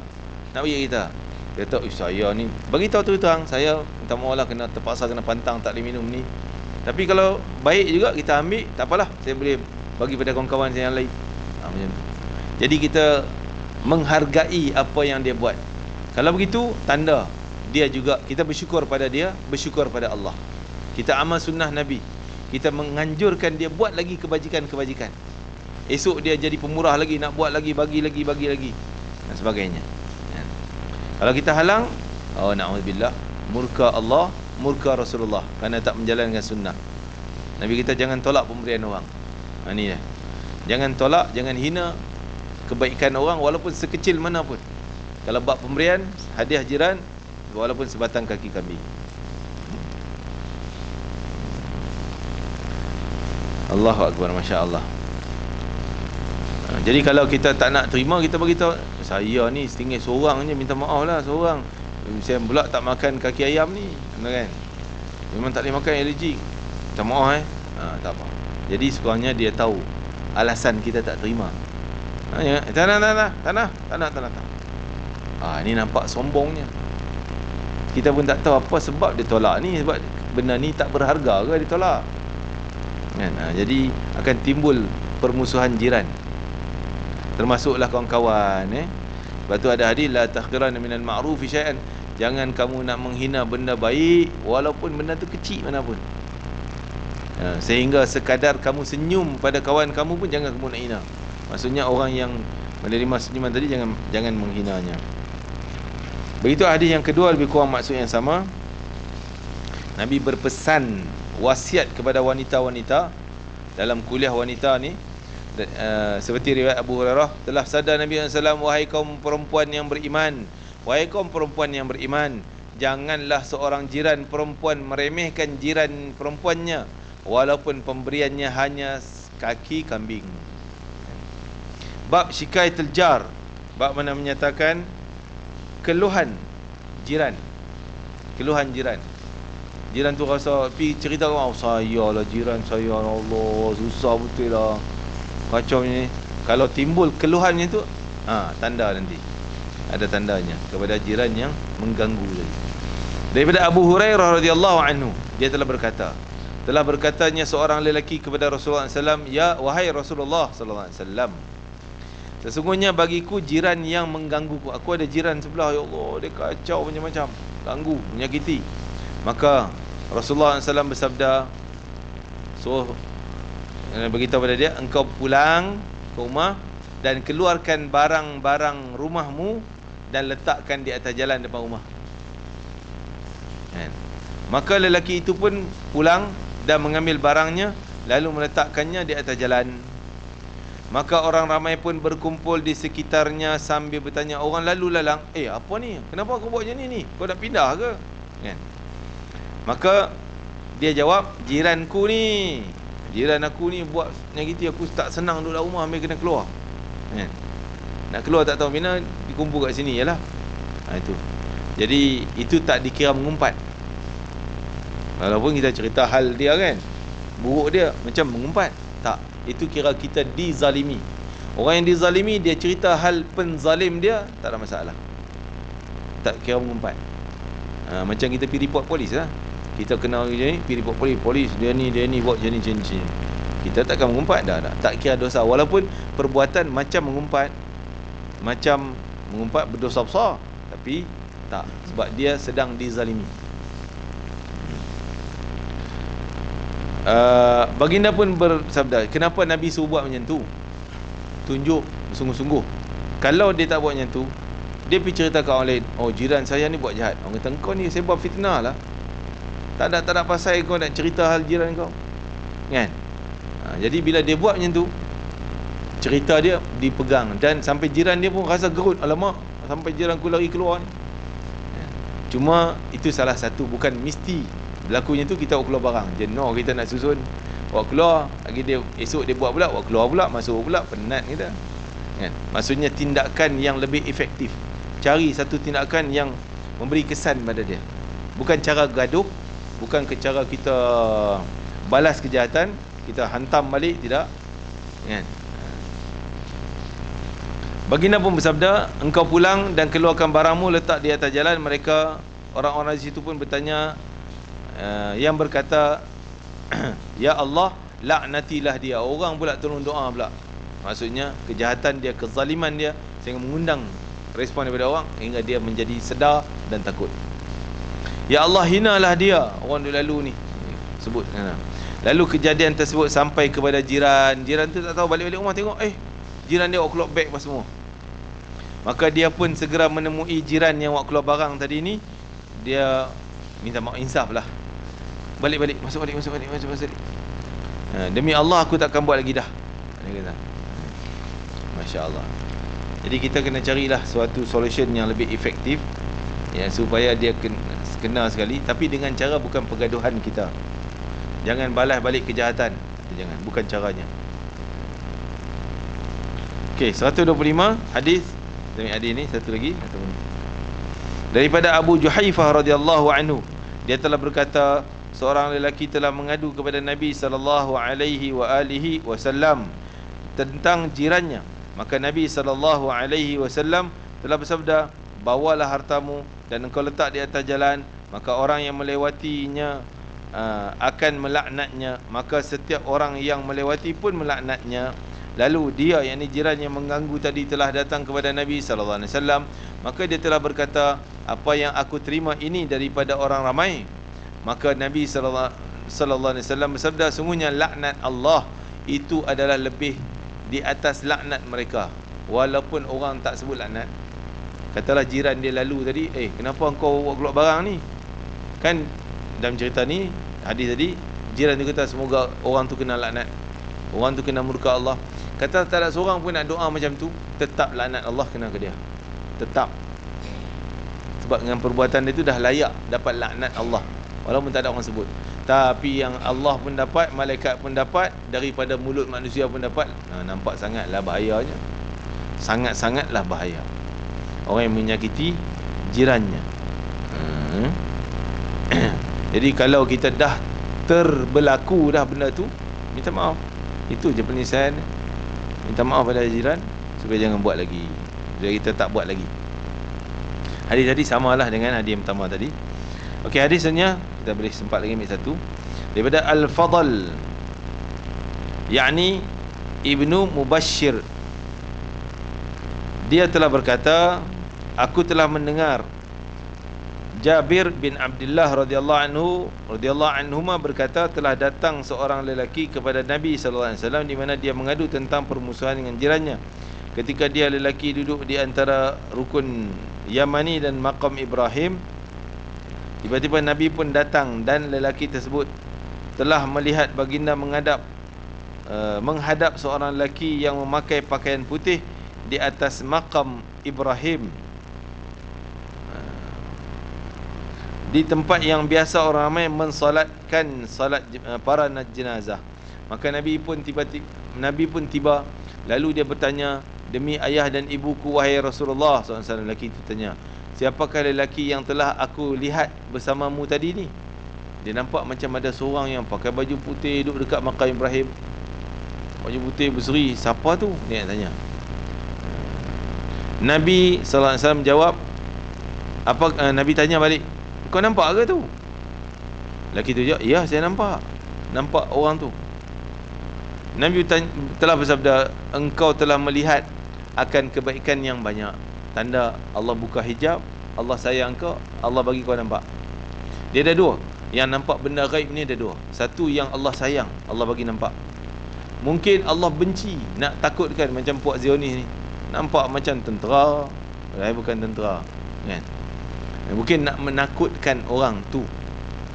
nak bagi kita. Dia kata, saya ni bagi tahu terus-terang, saya minta maaf lah, terpaksa kena pantang, tak boleh minum ni. Tapi kalau baik juga kita ambil, tak apalah, saya boleh bagi pada kawan-kawan saya yang lain. Macam tu. Jadi kita menghargai apa yang dia buat. Kalau begitu, tanda dia juga, kita bersyukur pada dia, bersyukur pada Allah. Kita amal sunnah Nabi, kita menganjurkan dia buat lagi kebajikan-kebajikan. Esok dia jadi pemurah lagi, nak buat lagi, bagi lagi dan sebagainya. Kalau kita halang, na'udzubillah, murka Allah, murka Rasulullah, kerana tak menjalankan sunnah Nabi kita. Jangan tolak pemberian orang. Ni dah. Jangan tolak, jangan hina kebaikan orang walaupun sekecil mana pun. Kalau bab pemberian hadiah jiran, walaupun sebatang kaki kambing. Allahu Akbar, Masya Allah. Jadi kalau kita tak nak terima, kita bagi tahu, saya ni setinggi seorang je, minta maaf lah seorang. Saya pula tak makan kaki ayam ni, kan? Memang tak boleh makan, alergi. Minta maaf tak apa. Jadi sekurangnya dia tahu alasan kita tak terima. Tak nak. Ini nampak sombongnya. Kita pun tak tahu apa sebab dia tolak ni, sebab benda ni tak berharga ke dia tolak, kan? Jadi akan timbul permusuhan jiran, termasuklah kawan-kawan. Lepas tu ada hadis, la tahqiranna minal ma'rufi syai'an, jangan kamu nak menghina benda baik walaupun benda tu kecil mana pun. Sehingga sekadar kamu senyum pada kawan kamu pun jangan kamu nak hina. Maksudnya orang yang menerima senyuman tadi jangan menghinanya. Begitu hadis yang kedua, lebih kurang maksud yang sama. Nabi berpesan wasiat kepada wanita-wanita dalam kuliah wanita ni, seperti riwayat Abu Hurairah, telah sabda Nabi SAW, wahai kaum perempuan yang beriman, wahai kaum perempuan yang beriman, janganlah seorang jiran perempuan meremehkan jiran perempuannya walaupun pemberiannya hanya kaki kambing. Bab syikayatul jar, bab mana menyatakan keluhan jiran. Keluhan jiran. Jiran tu rasa pergi cerita, saya lah jiran saya, Allah susah betul lah, kacau ni. Kalau timbul keluhannya tu, tanda nanti ada tandanya kepada jiran yang mengganggu lagi. Daripada Abu Hurairah radhiyallahu anhu, dia telah berkatanya seorang lelaki kepada Rasulullah SAW, ya wahai Rasulullah sallallahu alaihi wasallam, sesungguhnya bagiku jiran yang menggangguku. Aku ada jiran sebelah, ya Allah, dia kacau macam-macam, ganggu, menyakiti. Maka Rasulullah SAW bersabda, beritahu pada dia, engkau pulang ke rumah dan keluarkan barang-barang rumahmu dan letakkan di atas jalan depan rumah. Maka lelaki itu pun pulang dan mengambil barangnya lalu meletakkannya di atas jalan. Maka orang ramai pun berkumpul di sekitarnya sambil bertanya, orang lalu lalang, apa ni? Kenapa kau buat macam ni? Kau nak pindah ke? Kan? Maka dia jawab, jiran aku ni buat negatif, aku tak senang duduk dalam rumah, ambil kena keluar. Kan? Nak keluar tak tahu mana, dikumpul kat sini jelah. Itu. Jadi itu tak dikira mengumpat. Walaupun kita cerita hal dia kan, buruk dia macam mengumpat, tak. Itu kira kita dizalimi. Orang yang dizalimi, dia cerita hal penzalim dia, tak ada masalah, tak kira mengumpat. Macam kita pergi report polis lah. Kita kenal dia ni, pergi report polis, dia ni buat macam ni. Kita takkan mengumpat, tak kira dosa. Walaupun perbuatan macam mengumpat berdosa besar, tapi tak, sebab dia sedang dizalimi. Baginda pun bersabda, kenapa Nabi suruh buat macam tu? Tunjuk sungguh-sungguh. Kalau dia tak buat macam tu, dia pergi cerita ke orang lain, jiran saya ni buat jahat. Orang kata, kau ni sebab fitnah lah. Tak ada pasal kau nak cerita hal jiran kau, kan? Jadi bila dia buat macam tu, cerita dia dipegang, dan sampai jiran dia pun rasa gerut, alamak, sampai jiran aku lari keluar ni. Cuma itu salah satu, bukan mesti berlakunya tu kita bawa keluar barang. Jenuh kita nak susun, bawa keluar, lagi dia esok dia buat pula, bawa keluar pula, masuk pula, penat kita, kan? Maksudnya tindakan yang lebih efektif. Cari satu tindakan yang memberi kesan pada dia. Bukan cara gaduh, bukan ke cara kita balas kejahatan, kita hantam balik, tidak, kan? Baginda pun bersabda, engkau pulang dan keluarkan barangmu, letak di atas jalan. Mereka, orang-orang di situ pun bertanya, yang berkata, ya Allah, laknatilah dia. Orang pula tolong doa pula. Maksudnya kejahatan dia, kezaliman dia, sehingga mengundang respon daripada orang, hingga dia menjadi sedar dan takut. Ya Allah, hinalah dia, orang dulu lalu ni, sebut. Lalu kejadian tersebut sampai kepada jiran. Jiran tu tak tahu, balik-balik rumah tengok, jiran dia keluar beg apa semua. Maka dia pun segera menemui jiran yang keluar barang tadi ni. Dia minta maaf, insaf lah, balik-balik, masuk balik. Demi Allah, aku takkan buat lagi dah, dia kata. Masya Allah. Jadi kita kena carilah suatu solution yang lebih efektif, ya, supaya dia kena sekali, tapi dengan cara bukan pergaduhan kita. Jangan balas balik kejahatan, jangan, bukan caranya. Okey, 125 hadis demi hadis ni satu lagi. Daripada Abu Juhaifah radhiyallahu anhu, dia telah berkata, seorang lelaki telah mengadu kepada Nabi sallallahu alaihi wasallam tentang jirannya. Maka Nabi sallallahu alaihi wasallam telah bersabda, bawalah hartamu dan engkau letak di atas jalan, maka orang yang melewatinya akan melaknatnya, maka setiap orang yang melewati pun melaknatnya. Lalu dia, yakni jiran yang mengganggu tadi, telah datang kepada Nabi sallallahu alaihi wasallam. Maka dia telah berkata, apa yang aku terima ini daripada orang ramai. Maka Nabi sallallahu alaihi wasallam bersabda, sungguhnya laknat Allah itu adalah lebih di atas laknat mereka, walaupun orang tak sebut laknat. Katalah jiran dia lalu tadi, kenapa engkau bawa keluar barang ni? Kan dalam cerita ni, hadis tadi, jiran dia kata semoga orang tu kena laknat, orang tu kena murka Allah. Kata tak ada seorang pun nak doa macam tu, tetap laknat Allah kena ke dia. Tetap. Sebab dengan perbuatan dia tu dah layak dapat laknat Allah, walaupun tak ada orang sebut. Tapi yang Allah pun dapat, malaikat pun dapat, daripada mulut manusia pun dapat. Nampak sangatlah bahayanya. Sangat-sangatlah bahaya orang yang menyakiti jirannya. Jadi kalau kita dah terbelaku dah benda tu, minta maaf. Itu je penyelesaian. Minta maaf pada jiran supaya jangan buat lagi, supaya kita tak buat lagi. Hadis tadi samalah dengan hadis yang pertama tadi. Okey, hadisnya kita boleh sempat lagi ambil satu daripada Al-Fadl, yakni Ibnu Mubashshir. Dia telah berkata, aku telah mendengar Jabir bin Abdullah radhiyallahu anhuma berkata, telah datang seorang lelaki kepada Nabi sallallahu alaihi wasallam di mana dia mengadu tentang permusuhan dengan jirannya. Ketika dia lelaki duduk di antara rukun Yamani dan makam Ibrahim, tiba-tiba Nabi pun datang dan lelaki tersebut telah melihat baginda menghadap seorang lelaki yang memakai pakaian putih di atas makam Ibrahim, di tempat yang biasa orang ramai mensolatkan salat para jenazah. Maka Nabi pun tiba, lalu dia bertanya, demi ayah dan ibuku wahai Rasulullah SAW. Lelaki itu tanya, siapakah lelaki yang telah aku lihat bersamamu tadi ni? Dia nampak macam ada seorang yang pakai baju putih duduk dekat makam Ibrahim, baju putih berseri. Siapa tu? Dia tanya. Nabi SAW jawab, Nabi tanya balik, kau nampak ke tu? Lelaki tu jawab, ya saya nampak orang tu. Nabi telah bersabda, engkau telah melihat akan kebaikan yang banyak. Tanda Allah buka hijab, Allah sayang kau, Allah bagi kau nampak. Dia ada dua. Yang nampak benda gaib ni ada dua. Satu yang Allah sayang, Allah bagi nampak. Mungkin Allah benci, nak takutkan, macam puak Zionis ni, nampak macam tentera, bukan tentera, kan? Mungkin nak menakutkan orang tu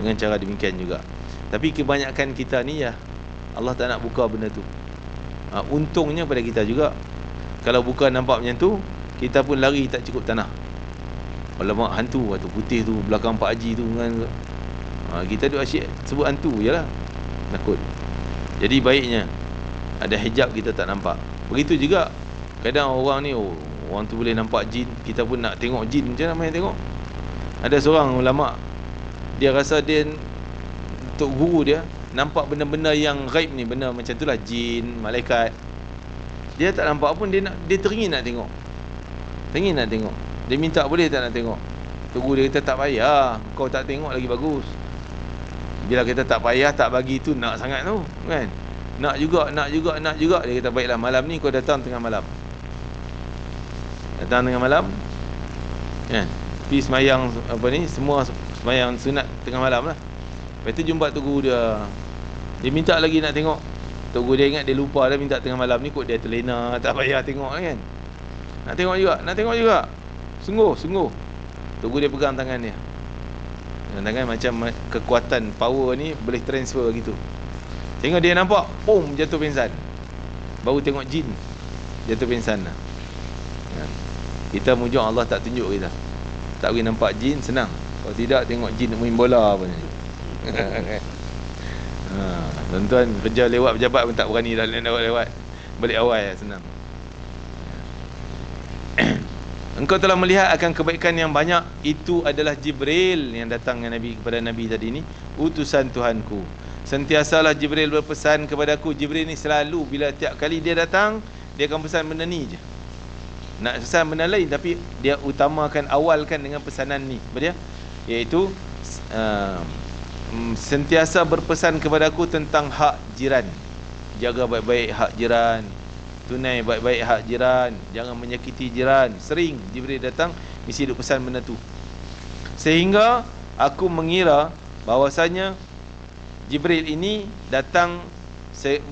dengan cara demikian juga. Tapi kebanyakan kita ni ya, Allah tak nak buka benda tu. Untungnya pada kita juga. Kalau buka nampak macam tu, kita pun lari tak cukup tanah. Alamak, hantu tu putih tu belakang Pak Haji tu kan. Kita duk asyik sebut hantu je lah, takut. Jadi baiknya ada hijab, kita tak nampak. Begitu juga kadang orang ni, orang tu boleh nampak jin, kita pun nak tengok jin. Macam mana main tengok? Ada seorang ulama, dia rasa dia, untuk guru dia, nampak benda-benda yang gaib ni, benda macam itulah, jin, malaikat. Dia tak nampak pun, dia teringin nak tengok. Dia minta boleh tak nak tengok. Tok guru dia kata tak payah, kau tak tengok lagi bagus. Bila kita tak payah, tak bagi tu, nak sangat tu kan. Nak juga. Dia kata baiklah, malam ni kau datang tengah malam. Kan, pergi semayang semua semayang sunat tengah malam lah. Lepas tu jumpa tok guru dia, dia minta lagi nak tengok. Tok guru dia ingat dia lupa dah, minta tengah malam ni kot dia terlena, tak payah tengok kan. Nak tengok juga. Sungguh. Tok guru dia pegang tangan dia, tangan macam kekuatan power ni boleh transfer gitu. Tengok dia nampak, boom, jatuh pingsan. Baru tengok jin, jatuh pingsan lah. Kita mujur Allah tak tunjuk kita. Tak boleh nampak jin, senang. Kalau tidak, tengok jin main bola pun. Tuan-tuan kerja lewat pejabat pun tak berani dah lewat. Balik awal senang. engkau telah melihat akan kebaikan yang banyak. Itu adalah Jibril yang datang kepada Nabi tadi ni, utusan Tuhanku. Sentiasalah Jibril berpesan kepadaku. Jibril ni selalu bila tiap kali dia datang, dia akan pesan benda ni je. Nak pesan benda lain, tapi dia utamakan, awalkan dengan pesanan ni apa dia? Iaitu sentiasa berpesan kepadaku tentang hak jiran. Jaga baik-baik hak jiran, tunai baik-baik hak jiran, jangan menyakiti jiran. Sering Jibril datang, mesti duk pesan benda tu. Sehingga aku mengira bahawasanya Jibril ini datang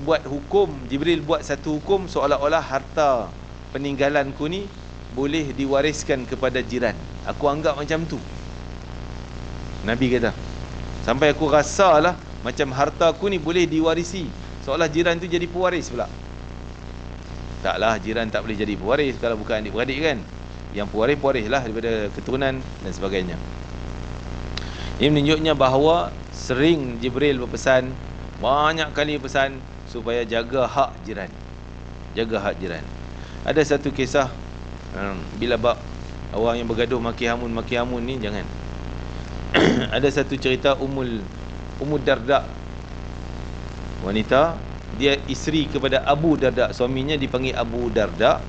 buat hukum. Jibril buat satu hukum seolah-olah harta peninggalanku ni boleh diwariskan kepada jiran. Aku anggap macam tu, Nabi kata. Sampai aku rasalah macam hartaku ni boleh diwarisi, seolah jiran tu jadi pewaris pula. Taklah, jiran tak boleh jadi pewaris kalau bukan adik-beradik kan. Yang pewaris lah daripada keturunan dan sebagainya. Ini menunjuknya bahawa sering Jibril berpesan, banyak kali pesan supaya jaga hak jiran. Jaga hak jiran. Ada satu kisah, bila bab orang yang bergaduh maki hamun ni jangan. Ada satu cerita Ummu Darda, wanita, dia isteri kepada Abu Darda. Suaminya dipanggil Abu Darda,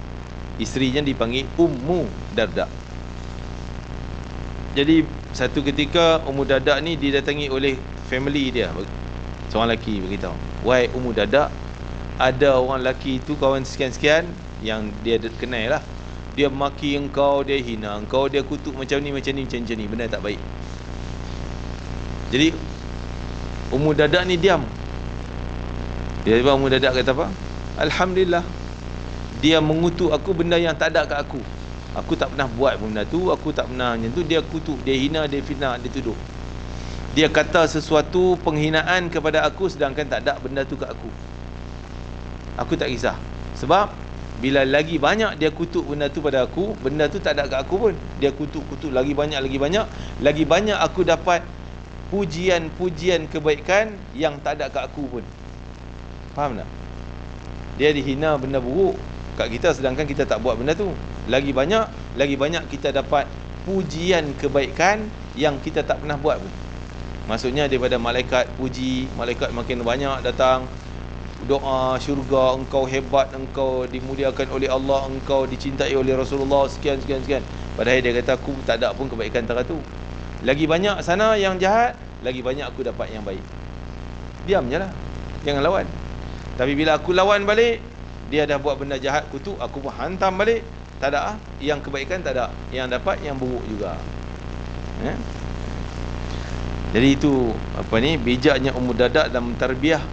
isterinya dipanggil Ummu Darda. Jadi satu ketika Ummu Darda ni didatangi oleh family dia. Seorang lelaki beritahu, "Wahai Ummu Darda, ada orang lelaki tu, kawan sekian-sekian yang dia kenal lah, dia maki engkau, dia hina engkau, dia kutuk macam ni, benda tak baik." Jadi Ummu Darda ni diam. Tiba-tiba Ummu Darda kata apa? "Alhamdulillah, dia mengutuk aku benda yang tak ada kat aku. Aku tak pernah buat benda tu, aku tak pernah nyentuh. Dia kutuk, dia hina, dia fitnah, dia tuduh. Dia kata sesuatu penghinaan kepada aku sedangkan tak ada benda tu kat aku. Aku tak kisah. Sebab bila lagi banyak dia kutuk benda tu pada aku, benda tu tak ada kat aku pun. Dia kutuk lagi banyak, lagi banyak aku dapat pujian kebaikan yang tak ada kat aku pun." Faham tak? Dia dihina benda buruk kat kita sedangkan kita tak buat benda tu. Lagi banyak kita dapat pujian kebaikan yang kita tak pernah buat pun. Maksudnya daripada malaikat puji, malaikat makin banyak datang, doa syurga, engkau hebat, engkau dimuliakan oleh Allah, engkau dicintai oleh Rasulullah, sekian. Padahal dia kata aku tak ada pun kebaikan antara tu. Lagi banyak sana yang jahat, lagi banyak aku dapat yang baik. Diam je lah, jangan lawan. Tapi bila aku lawan balik, dia dah buat benda jahat, kutuk, aku pun hantam balik. Tak ada, yang kebaikan tak ada, yang dapat yang buruk juga. Jadi itu bijaknya Ummu Darda dalam tarbiyah,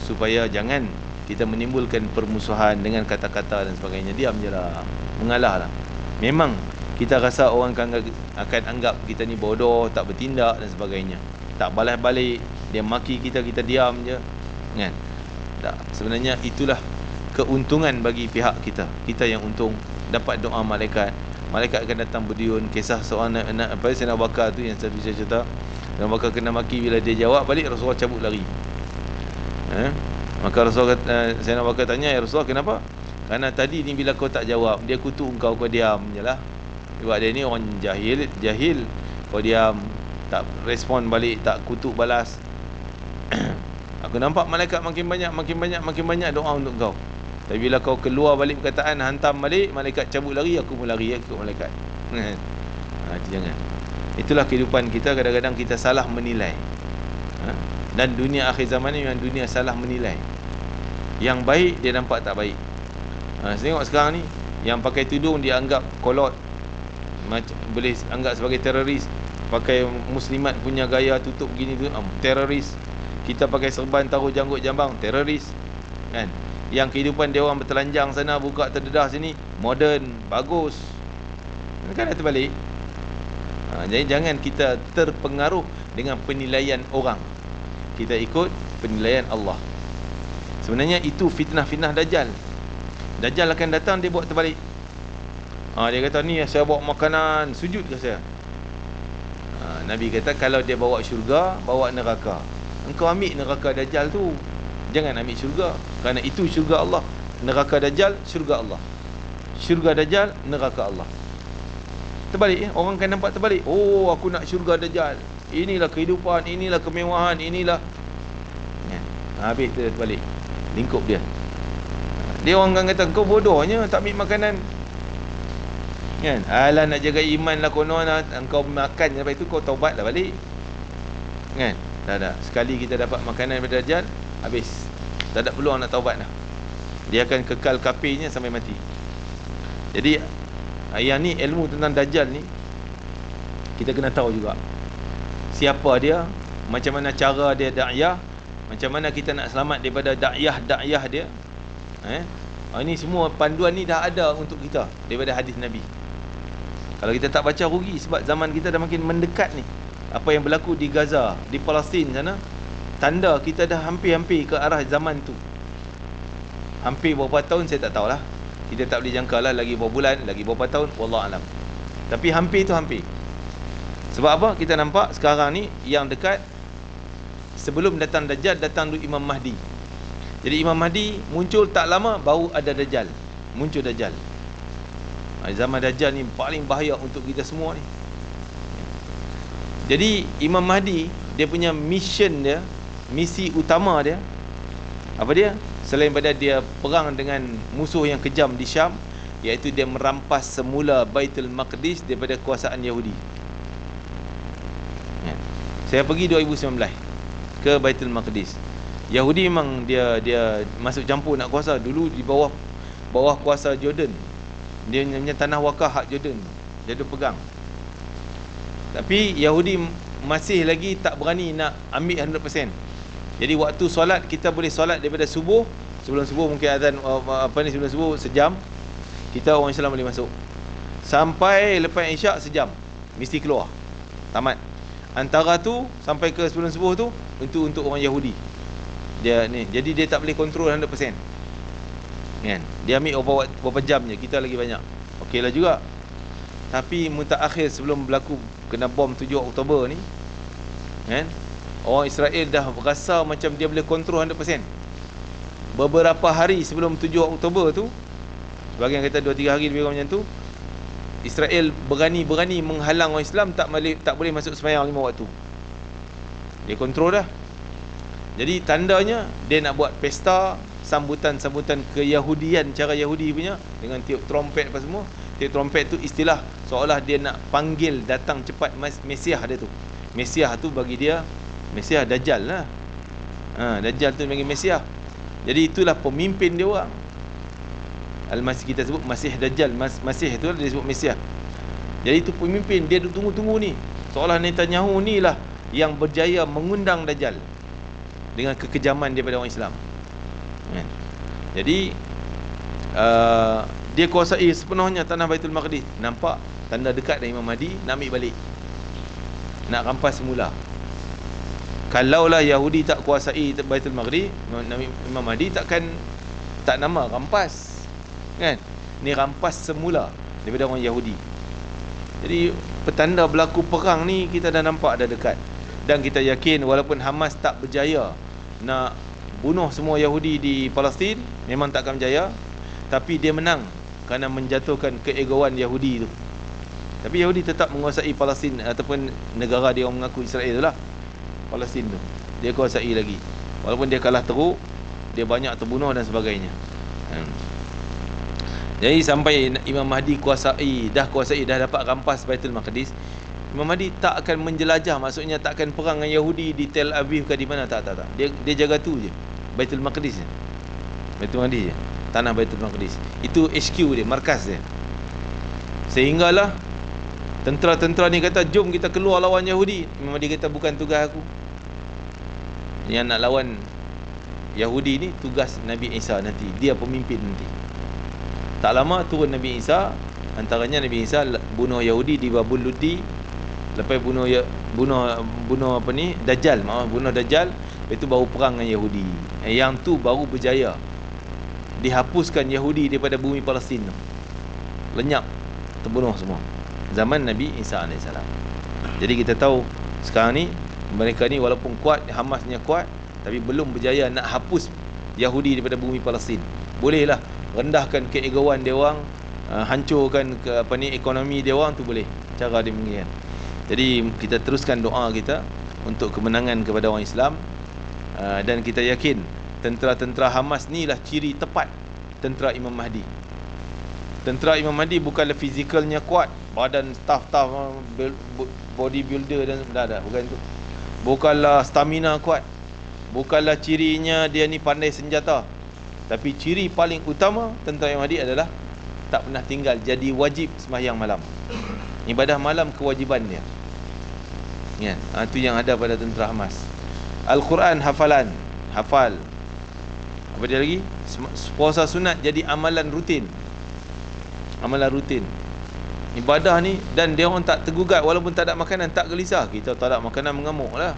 supaya jangan kita menimbulkan permusuhan dengan kata-kata dan sebagainya. Diam je lah, mengalah lah. Memang kita rasa orang akan anggap kita ni bodoh, tak bertindak dan sebagainya, tak balas balik, dia maki kita, kita diam je kan. Tak, sebenarnya itulah keuntungan bagi pihak kita. Kita yang untung dapat doa malaikat. Malaikat akan datang berduyun. Kisah seorang Sayyidina Abu Bakar tu yang saya bisa cerita. Sayyidina Abu Bakar kena maki, bila dia jawab balik, Rasulullah cabut lari. Maka Rasulullah Sayyidina Abu Bakar tanya, "Ya Rasulullah, kenapa?" "Karena tadi ni bila kau tak jawab, dia kutuk engkau, kau diam je lah. Sebab dia ni orang jahil, kau diam, tak respon balik, tak kutuk balas. Aku nampak malaikat makin banyak doa untuk kau. Tapi bila kau keluar balik perkataan, hantam balik, malaikat cabut lari, aku pun lari ikut malaikat." Itu jangan. Itulah kehidupan kita. Kadang-kadang kita salah menilai. Dan dunia akhir zaman ni memang dunia salah menilai. Yang baik dia nampak tak baik. Tengok sekarang ni, yang pakai tudung dia anggap kolot, boleh anggap sebagai teroris. Pakai muslimat punya gaya tutup begini tu, teroris. Kita pakai serban taruh janggut jambang, teroris kan. Yang kehidupan dia orang bertelanjang sana, buka terdedah sini, moden, bagus. Kan dah terbalik. Jadi jangan kita terpengaruh dengan penilaian orang. Kita ikut penilaian Allah. Sebenarnya itu fitnah-fitnah Dajjal. Dajjal akan datang, dia buat terbalik. Dia kata, "Ni saya bawa makanan, sujud ke saya?" Nabi kata, kalau dia bawa syurga, bawa neraka, engkau ambil neraka Dajjal tu, jangan ambil syurga. Kerana itu syurga Allah. Neraka Dajjal, syurga Allah. Syurga Dajjal, neraka Allah. Terbalik. Orang akan nampak terbalik. Oh, aku nak syurga Dajjal. Inilah kehidupan, inilah kemewahan, inilah. Habis dia terbalik. Lingkup dia. Dia orang akan kata, kau bodohnya tak ambil makanan. Kan? Alah nak jaga iman lah konon lah. Engkau makan sampai itu kau taubat lah balik. Kan? Tak. Sekali kita dapat makanan daripada Dajjal, habis. Tak ada peluang nak taubat dah. Dia akan kekal kafirnya sampai mati. Jadi yang ni ilmu tentang Dajjal ni kita kena tahu juga. Siapa dia, macam mana cara dia dakwah, macam mana kita nak selamat daripada dakwah dia. Ini semua panduan ni dah ada untuk kita daripada hadis Nabi. Kalau kita tak baca rugi, sebab zaman kita dah makin mendekat ni. Apa yang berlaku di Gaza, di Palestin sana, tanda kita dah hampir-hampir ke arah zaman tu. Hampir berapa tahun saya tak tahulah. Kita tak boleh jangka lah lagi berapa bulan, lagi berapa tahun, wallah alam. Tapi hampir tu hampir. Sebab apa? Kita nampak sekarang ni yang dekat, sebelum datang Dajjal, datang dulu Imam Mahdi. Jadi Imam Mahdi muncul tak lama, baru ada Dajjal. Muncul Dajjal. Zaman Dajjal ni paling bahaya untuk kita semua ni. Jadi Imam Mahdi, dia punya mission dia, misi utama dia, apa dia? Selain pada dia perang dengan musuh yang kejam di Syam, iaitu dia merampas semula Baitul Maqdis daripada kuasaan Yahudi. Saya pergi 2019 ke Baitul Maqdis. Yahudi memang dia masuk campur nak kuasa. Dulu di bawah kuasa Jordan. Dia punya tanah wakaf hak Jordan. Dia tu pegang. Tapi Yahudi masih lagi tak berani nak ambil 100%. Jadi waktu solat, kita boleh solat daripada subuh. Sebelum subuh mungkin azan sebelum subuh sejam, kita orang Islam boleh masuk. Sampai lepas Isyak sejam mesti keluar. Tamat. Antara tu sampai ke sebelum subuh tu untuk orang Yahudi. Dia ni, jadi dia tak boleh kontrol 100%. Kan? Dia ambil berapa jam je, kita lagi banyak. Okeylah juga. Tapi mutakhir sebelum berlaku kena bom 7 Oktober ni, kan? Orang Israel dah rasa macam dia boleh kontrol 100%. Beberapa hari sebelum 7 Oktober tu, sebagian kata 2-3 hari lebih kurang macam tu, Israel berani-berani menghalang orang Islam tak boleh masuk sembahyang 5 waktu. Dia kontrol dah. Jadi tandanya dia nak buat pesta sambutan keyahudian, cara Yahudi punya, dengan tiup trompet apa semua. Tiup trompet tu istilah seolah dia nak panggil datang cepat Mesiah dia tu. Mesiah tu bagi dia Mesiah Dajjal lah. Dajjal tu bagi Mesiah. Jadi itulah pemimpin dia orang. Al-Masih kita sebut Masih Dajjal. Masih tu dia sebut Mesiah. Jadi itu pemimpin, dia tunggu-tunggu ni. Seolah Netanyahu ni lah yang berjaya mengundang Dajjal dengan kekejaman daripada orang Islam. Jadi dia kuasai sepenuhnya tanah Baitul Maqdis. Nampak tanda dekat dari Imam Mahdi nak ambil balik, nak rampas semula. Kalaulah Yahudi tak kuasai Baitul Maqdis, Imam Mahdi tak nama rampas, kan? Ni rampas semula daripada orang Yahudi. Jadi petanda berlaku perang ni kita dah nampak dah dekat. Dan kita yakin walaupun Hamas tak berjaya nak bunuh semua Yahudi di Palestin, memang tak akan berjaya, tapi dia menang kerana menjatuhkan keegoan Yahudi tu. Tapi Yahudi tetap menguasai Palestin ataupun negara dia orang mengaku Israel tu lah, Palestin tu dia kuasai lagi. Walaupun dia kalah teruk, dia banyak terbunuh dan sebagainya. Jadi sampai Imam Mahdi dah dapat rampas Baitul Maqdis, Imam Mahdi tak akan menjelajah, maksudnya tak akan perang dengan Yahudi di Tel Aviv ke di mana, tak. Dia jaga tu je, Baitul Maqdis je. Baitul Maqdis je, tanah Baitul Maqdis. Itu HQ dia, markas dia. Sehinggalah tentera-tentera ni kata, jom kita keluar lawan Yahudi. Imam Mahdi kata, bukan tugas aku. Yang nak lawan Yahudi ni tugas Nabi Isa nanti. Dia pemimpin nanti. Tak lama turun Nabi Isa. Antaranya Nabi Isa bunuh Yahudi di Babul Ludi. Lepas bunuh Dajjal, bunuh Dajjal. Lepas itu baru perang dengan Yahudi. Yang tu baru berjaya dihapuskan Yahudi daripada bumi Palestin tu. Lenyap, terbunuh semua zaman Nabi Isa AS. Jadi kita tahu sekarang ni mereka ni walaupun kuat, Hamasnya kuat, tapi belum berjaya nak hapus Yahudi daripada bumi Palestin. Bolehlah rendahkan keegoan dia orang, hancurkan ekonomi dia orang tu boleh. cara dia mengingat. Jadi kita teruskan doa kita untuk kemenangan kepada orang Islam, dan kita yakin tentera-tentera Hamas ni lah ciri tepat tentera Imam Mahdi. Tentera Imam Mahdi bukanlah fizikalnya kuat, badan tough bodybuilder dan dah bukan itu. Bukanlah stamina kuat, bukanlah cirinya dia ni pandai senjata. Tapi ciri paling utama tentera Imam Mahdi adalah tak pernah tinggal, jadi wajib sembahyang malam. Ibadah malam kewajiban dia. Ya, itu yang ada pada tentera Hamas. Al-Quran hafalan, hafal. Apa dia lagi? Puasa sunat jadi amalan rutin. Amalan rutin. Ibadah ni, dan dia orang tak tergugat walaupun tak ada makanan, tak gelisah. Kita tak ada makanan mengamuk lah.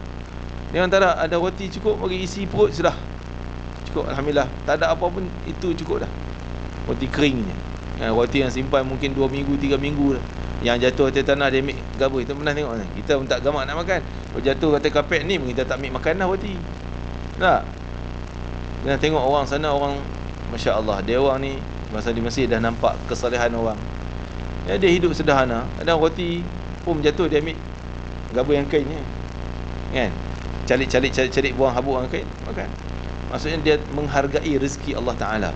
Dia orang tak ada roti cukup bagi isi perut sudah. Cukup, alhamdulillah. Tak ada apa pun, itu cukup dah. Roti keringnya. Roti yang simpan mungkin 2 minggu, 3 minggu dah. Yang jatuh atas tanah dia ambil gabus. Kita pernah tengok ni. Kita pun tak gamak nak makan. Kalau jatuh atas kapet ni, kita tak ambil makan dah roti. Tak? Kita tengok orang sana, orang Masya Allah, dia orang ni masa di masjid dah nampak kesalehan orang. Ya, dia hidup sederhana. Ada roti pun jatuh, dia ambil gabus yang kain ni, kan? Calik buang habuk yang kain, makan. Maksudnya dia menghargai rezeki Allah Ta'ala.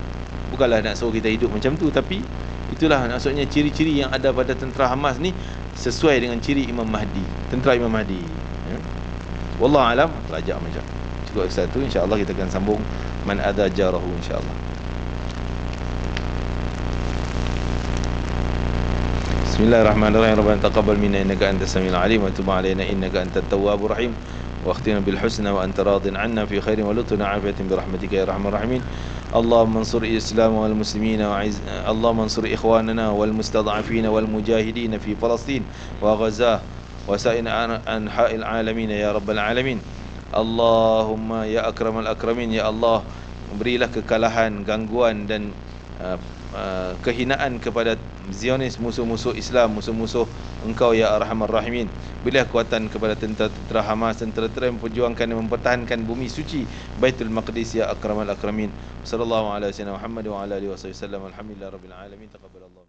Bukanlah nak suruh kita hidup macam tu, tapi itulah maksudnya ciri-ciri yang ada pada tentera Hamas ni sesuai dengan ciri Imam Mahdi, tentera Imam Mahdi. Ya? Wallahualam, pelajar macam. Cukup satu, insya-Allah kita akan sambung man adza jarahu insya-Allah. Bismillahirrahmanirrahim. Rabbana taqabbal minna innaka antas samiul alim wa tub alaina innaka antat tawwabur rahim. واختنا بالحسنى وأنت راض عنا في خير ولطنا عافية برحمتك يا أرحم الراحمين. اللهم انصر الإسلام والمسلمين اللهم انصر إخواننا والمستضعفين والمجاهدين في فلسطين وغزة وسائر أنحاء العالمين يا رب العالمين. اللهم يا أكرم الأكرمين, ya Allah, berilah kekalahan, gangguan dan kehinaan kepada Zionis, musuh-musuh Islam, musuh-musuh Engkau ya Arhamar Rahimin. Berilah kekuatan kepada tentera Hamas, tentera-tentera yang memperjuangkan dan mempertahankan bumi suci Baitul Maqdis ya Akramal Akramin. Sallallahu alaihi wasallam Muhammad wa ala alihi wasallam. Alhamdulillah rabbil alamin. Taqabbalallah.